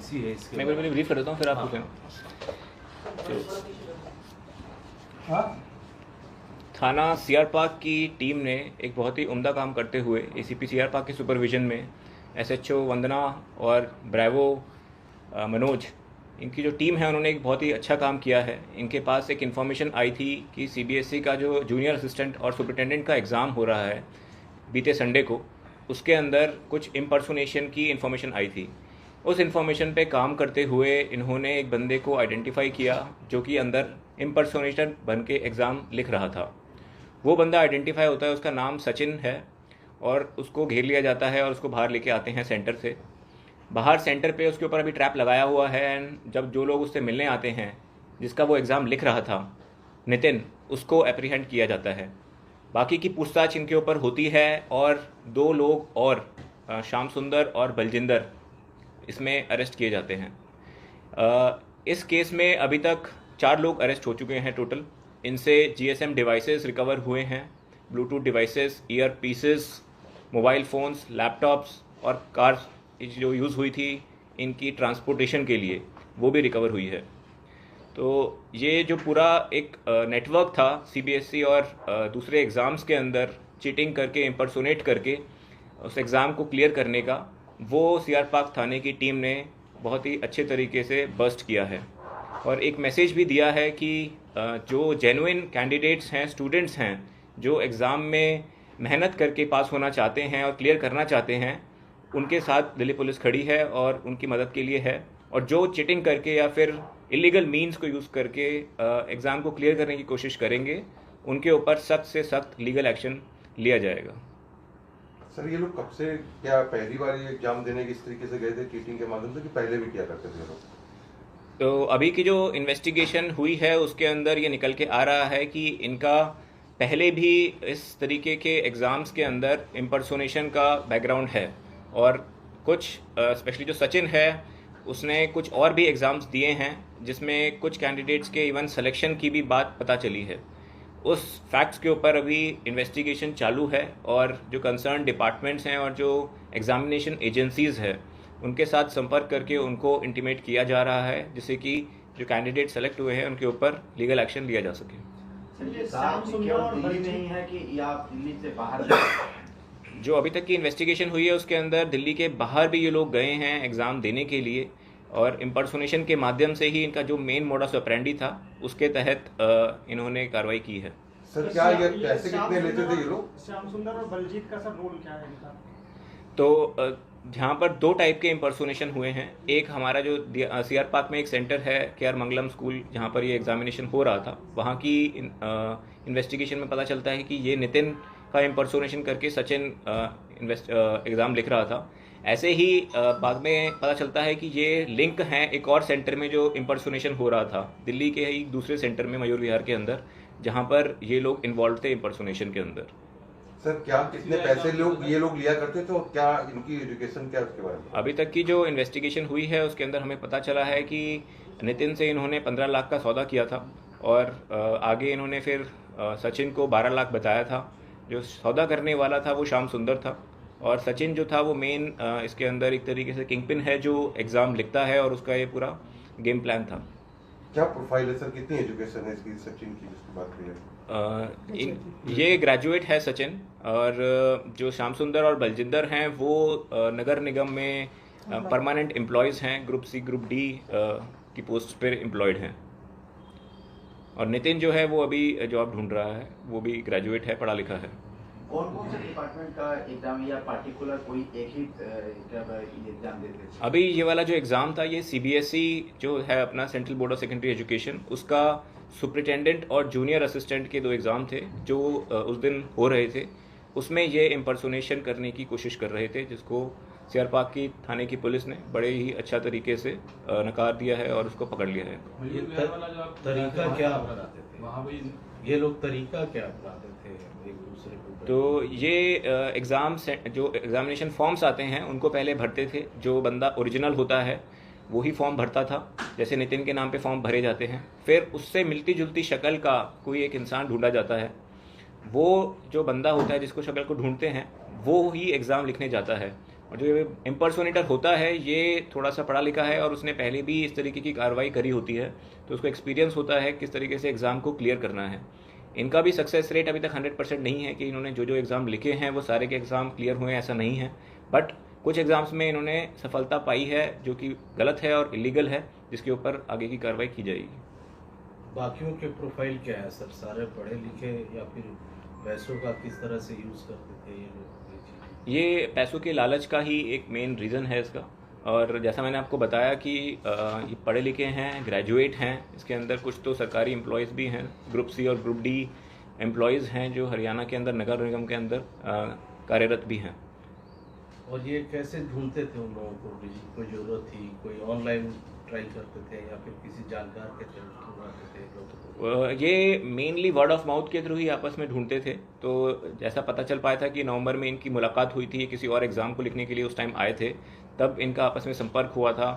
कैसी है इसके? मैं बिल्कुल ब्रीफ कर देता हूँ, फिर आप पूछें। थाना सीआर पार्क की टीम ने एक बहुत ही उम्दा काम करते हुए एसीपी सीआर पार्क के सुपरविजन में एसएचओ वंदना और ब्रेवो मनोज, इनकी जो टीम है उन्होंने एक बहुत ही अच्छा काम किया है। इनके पास एक इन्फॉर्मेशन आई थी कि सीबीएसई का जो जूनियर असिस्टेंट और सुपरिटेंडेंट का एग्ज़ाम हो रहा है बीते संडे को, उसके अंदर कुछ इम्पर्सोनेशन की इन्फॉर्मेशन आई थी। उस इन्फॉर्मेशन पे काम करते हुए इन्होंने एक बंदे को आइडेंटिफाई किया जो कि अंदर इम्पर्सोनेटर बन के एग्ज़ाम लिख रहा था। वो बंदा आइडेंटिफाई होता है, उसका नाम सचिन है, और उसको घेर लिया जाता है और उसको बाहर लेके आते हैं सेंटर से। बाहर सेंटर पे उसके ऊपर अभी ट्रैप लगाया हुआ है, एंड जब जो लोग उससे मिलने आते हैं जिसका वो एग्ज़ाम लिख रहा था नितिन, उसको एप्रीहेंड किया जाता है। बाकी की पूछताछ इनके ऊपर होती है और 2 लोग और श्याम सुंदर और बलजिंदर इसमें अरेस्ट किए जाते हैं। इस केस में अभी तक 4 लोग अरेस्ट हो चुके हैं टोटल। इनसे जीएसएम डिवाइसेस रिकवर हुए हैं, Bluetooth devices, year pieces, mobile phones, laptops और कार्स जो यूज़ हुई थी इनकी ट्रांसपोर्टेशन के लिए, वो भी रिकवर हुई है। तो ये जो पूरा एक नेटवर्क था सीबीएसई और दूसरे एग्ज़ाम्स के अंदर चीटिंग करके, इम्पर्सोनेट करके उस एग्ज़ाम को क्लियर करने का, वो सीआर पार्क थाने की टीम ने बहुत ही अच्छे तरीके से बस्ट किया है। और एक मैसेज भी दिया है कि जो जेन्युइन कैंडिडेट्स हैं, स्टूडेंट्स हैं, जो एग्ज़ाम में मेहनत करके पास होना चाहते हैं और क्लियर करना चाहते हैं, उनके साथ दिल्ली पुलिस खड़ी है और उनकी मदद के लिए है। और जो चीटिंग करके या फिर इलीगल मीन्स को यूज़ करके एग्ज़ाम को क्लियर करने की कोशिश करेंगे, उनके ऊपर सख्त से सख्त लीगल एक्शन लिया जाएगा। सर ये लोग कब से, क्या पहली बार ये एग्जाम देने की इस तरीके से गए थे चीटिंग के माध्यम से, कि पहले भी किया करते थे लोग? तो अभी की जो इन्वेस्टिगेशन हुई है उसके अंदर ये निकल के आ रहा है कि इनका पहले भी इस तरीके के एग्ज़ाम्स के अंदर इम्पर्सोनेशन का बैकग्राउंड है। और कुछ स्पेशली जो सचिन है उसने कुछ और भी एग्ज़ाम्स दिए हैं जिसमें कुछ कैंडिडेट्स के इवन सिलेक्शन की भी बात पता चली है। उस फैक्ट्स के ऊपर अभी इन्वेस्टिगेशन चालू है और जो कंसर्न डिपार्टमेंट्स हैं और जो एग्जामिनेशन एजेंसीज़ है उनके साथ संपर्क करके उनको इंटीमेट किया जा रहा है, जिससे कि जो कैंडिडेट सेलेक्ट हुए हैं उनके ऊपर लीगल एक्शन लिया जा सके। नहीं है कि या दिल्ली से बाहर जो अभी तक की इन्वेस्टिगेशन हुई है उसके अंदर दिल्ली के बाहर भी ये लोग गए हैं एग्ज़ाम देने के लिए, और इम्पर्सोनेशन के माध्यम से ही इनका जो मेन मोडस ऑपरेंडी था उसके तहत इन्होंने कार्रवाई की है। सर क्या ये पैसे कितने लेते थे ये लोग? श्याम सुंदर और बलजीत का सर रोल क्या है इनका? तो जहाँ पर 2 टाइप के इम्पर्सोनेशन हुए हैं। एक हमारा जो सीआर पार्क में एक सेंटर है केआर मंगलम स्कूल, जहाँ पर ये एग्जामिनेशन हो रहा था, वहाँ की इन्वेस्टिगेशन में पता चलता है कि ये नितिन का इम्पर्सोनेशन करके सचिन एग्ज़ाम लिख रहा था। ऐसे ही बाद में पता चलता है कि ये लिंक हैं एक और सेंटर में जो इम्पर्सोनेशन हो रहा था दिल्ली के ही दूसरे सेंटर में, मयूर विहार के अंदर, जहाँ पर ये लोग इन्वॉल्व थे इम्पर्सोनेशन के अंदर। सर क्या कितने पैसे ये लोग लिया करते थे और क्या इनकी एजुकेशन क्या, उसके बारे में? अभी तक की जो इन्वेस्टिगेशन हुई है उसके अंदर हमें पता चला है कि नितिन से इन्होंने 15 लाख का सौदा किया था और आगे इन्होंने फिर सचिन को 12 लाख बताया था। जो सौदा करने वाला था वो श्याम सुंदर था, और सचिन जो था वो मेन इसके अंदर एक तरीके से किंगपिन है जो एग्ज़ाम लिखता है, और उसका ये पूरा गेम प्लान था। क्या प्रोफाइल है सर, कितनी एजुकेशन है इसकी सचिन की जिसकी बात करें? ये ग्रेजुएट है सचिन, और जो श्याम सुंदर और बलजिंदर हैं वो नगर निगम में परमानेंट एम्प्लॉयज़ हैं, ग्रुप सी ग्रुप डी की पोस्ट पर एम्प्लॉयड हैं। और नितिन जो है वो अभी जॉब ढूंढ रहा है, वो भी ग्रेजुएट है, पढ़ा लिखा है। कौन कौन से डिपार्टमेंट का एग्जाम या पार्टिकुलर कोई एक ही एग्जाम देते थे? अभी ये वाला जो एग्ज़ाम था ये सीबीएसई जो है अपना central board of secondary education, उसका सुपरिटेंडेंट और जूनियर असिस्टेंट के 2 एग्ज़ाम थे जो उस दिन हो रहे थे। उसमें ये इम्पर्सोनेशन करने की कोशिश कर रहे थे, जिसको सीआर पार्क की थाने की पुलिस ने बड़े ही अच्छा तरीके से नकार दिया है और उसको पकड़ लिया है। ये तरीका क्या अपनाते थे? ये लोग तरीका क्या अपनाते थे एक दूसरे को? तो ये एग्ज़ाम जो एग्जामिनेशन फॉर्म्स आते हैं उनको पहले भरते थे। जो बंदा ओरिजिनल होता है वही फॉर्म भरता था, जैसे नितिन के नाम पे फॉर्म भरे जाते हैं। फिर उससे मिलती जुलती शक्ल का कोई एक इंसान ढूंढा जाता है। वो जो बंदा होता है जिसको शक्ल को ढूंढते हैं वो ही एग्ज़ाम लिखने जाता है। और जो इम्पर्सोनेटर होता है ये थोड़ा सा पढ़ा लिखा है और उसने पहले भी इस तरीके की कार्रवाई करी होती है, तो उसको एक्सपीरियंस होता है किस तरीके से एग्ज़ाम को क्लियर करना है। इनका भी सक्सेस रेट अभी तक 100% नहीं है कि इन्होंने जो एग्ज़ाम लिखे हैं वो सारे के एग्ज़ाम क्लियर हुए, ऐसा नहीं है। बट कुछ एग्ज़ाम्स में इन्होंने सफलता पाई है जो कि गलत है और इलीगल है, जिसके ऊपर आगे की कार्रवाई की जाएगी। बाकियों के प्रोफाइल क्या है सर? सारे पढ़े लिखे या फिर पैसों का किस तरह से यूज़ करते थे ये लोग ये चीज़ें? ये पैसों के लालच का ही एक मेन रीज़न है इसका। और जैसा मैंने आपको बताया कि ये पढ़े लिखे हैं, ग्रेजुएट हैं, इसके अंदर कुछ तो सरकारी एम्प्लॉयज़ भी हैं, ग्रुप सी और ग्रुप डी एम्प्लॉयज़ हैं जो हरियाणा के अंदर नगर निगम के अंदर कार्यरत भी हैं। और ये कैसे ढूंढते थे उन लोगों को? जिनको ज़रूरत थी, कोई ऑनलाइन ट्राई करते थे या फिर किसी जानकार के थ्रू आते थे लोगों को? ये मेनली वर्ड ऑफ माउथ के थ्रू ही आपस में ढूंढते थे। तो जैसा पता चल पाया था कि नवंबर में इनकी मुलाकात हुई थी, किसी और एग्ज़ाम को लिखने के लिए उस टाइम आए थे, तब इनका आपस में संपर्क हुआ था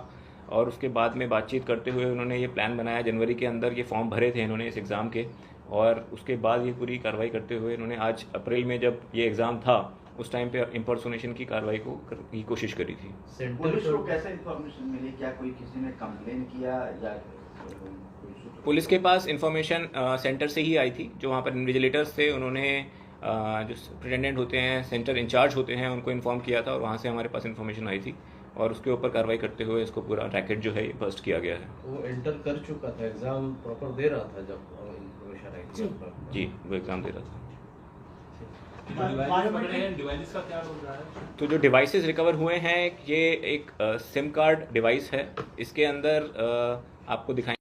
और उसके बाद में बातचीत करते हुए उन्होंने ये प्लान बनाया। जनवरी के अंदर ये फॉर्म भरे थे इन्होंने इस एग्ज़ाम के, और उसके बाद ये पूरी कार्रवाई करते हुए इन्होंने आज अप्रैल में जब ये एग्ज़ाम था उस टाइम पे इम्पर्सोनेशन की कार्रवाई की कोशिश करी थी। पुलिस को कैसे इन्फॉर्मेशन मिली? क्या कोई किसी ने कंप्लेन किया या पुलिस के पास इंफॉर्मेशन सेंटर से ही आई थी। जो वहाँ पर इन्विजिलेटर्स थे उन्होंने जो प्रेसिडेंट होते हैं, सेंटर इंचार्ज होते हैं, उनको इन्फॉर्म किया था और वहाँ से हमारे पास इन्फॉर्मेशन आई थी और उसके ऊपर कार्रवाई करते हुए इसको पूरा रैकेट जो है ये बस्ट किया गया है। वो एंटर कर चुका था, एग्ज़ाम प्रॉपर दे रहा था जब इन्फॉर्मेशन आई थी आपका? जी, वो एग्ज़ाम दे रहा था। डिवाइस का क्या रोल रहा है? तो जो डिवाइसेस रिकवर हुए हैं, ये एक सिम कार्ड डिवाइस है। इसके अंदर आपको दिखाएं